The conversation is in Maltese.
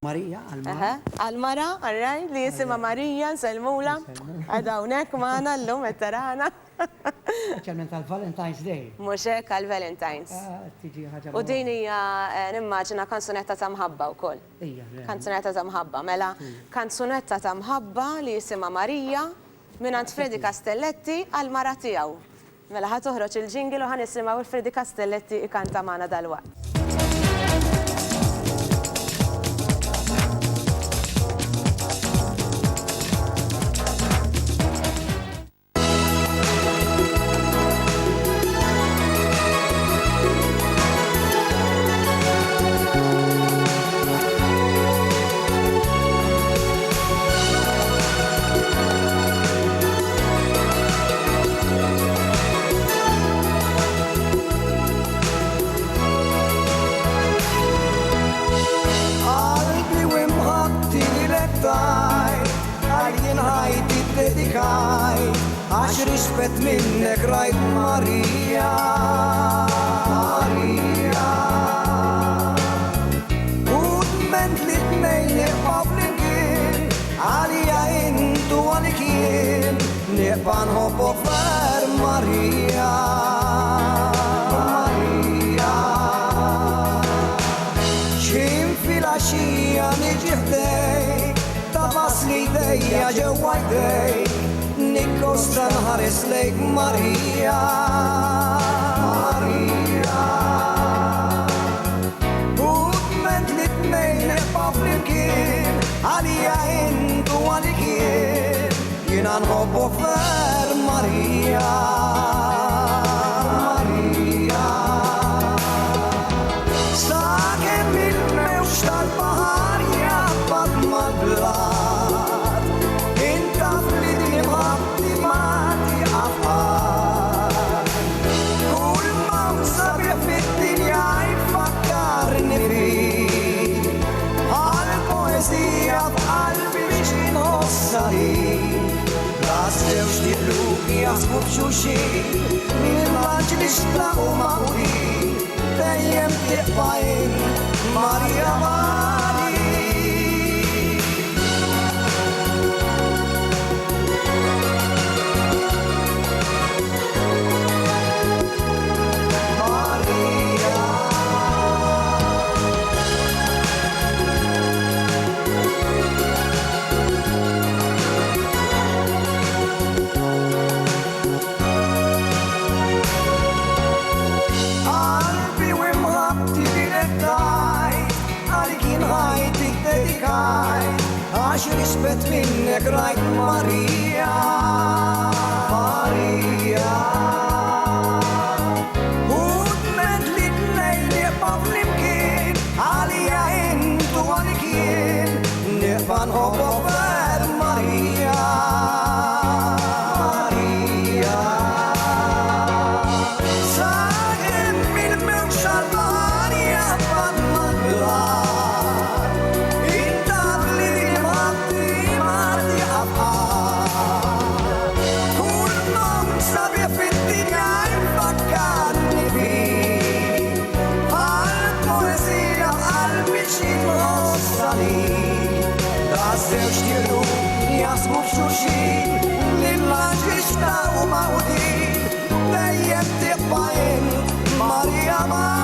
Marija għal-mara. Għal-mara, għarraj, li jisima Marija, nselmula, għadawnek maħna l-lum, ettarana. Speċjalment għal-Valentine's Day. Muxek għal-Valentine's. Tiġi ħaġa. U din hija nimmaġina kanzunetta ta' mħabba wkoll. Kanzunetta ta' mħabba, mela kanzunetta ta' mħabba li jisima Marija minant Fredi Castelletti għal-mara tiegħu. Mela ħad toħroġ il-ġingil u ħanisimgħu il-Fredi Castelletti ikanta magħna dal-waqt. Għax rispet minnek rajt Marija, Marija. U t-ment li t-nejn neqaw fl-imkien, għalija intu għalik jien, neqba nħobbok fer Marija, Marija. ċim fil-għaxija niġi ħdejk, tabas li jdejja ġewwa jdejk, Nikkosta nħares lejk Marija, Marija. U t-ment li t-nejn neqaw fl-imkien, għalija intu għalik jien, jiena nħobbok fer Marija, Marija. Sakemm il-mewx tal-baħar jabbad mal-blat, intaf li dimħabti mati għafqar. Kull mawżab fit-dinja jfakkarni fik, għal-poezija f'qalbi biex inħossa lik. Żewġ diħluk jaħsbu b'xulxin, mill-maġli xtlaqu maqudin, dejjem tibqa' Marija Mari. Għax rispet minnek rajt Marija, Marija. U t-ment li t-nejn neqba fl-imkien, għalija intu għalik jien, neqba nħobbok fer Marija, Marija. Sakemm il-mewx għal-baħar jabbad mal-blat, żewġ diħluk jaħsbu b'xulxin, lill-maġli xtaqu maqudin, dejjem tibqa' Marija Mari.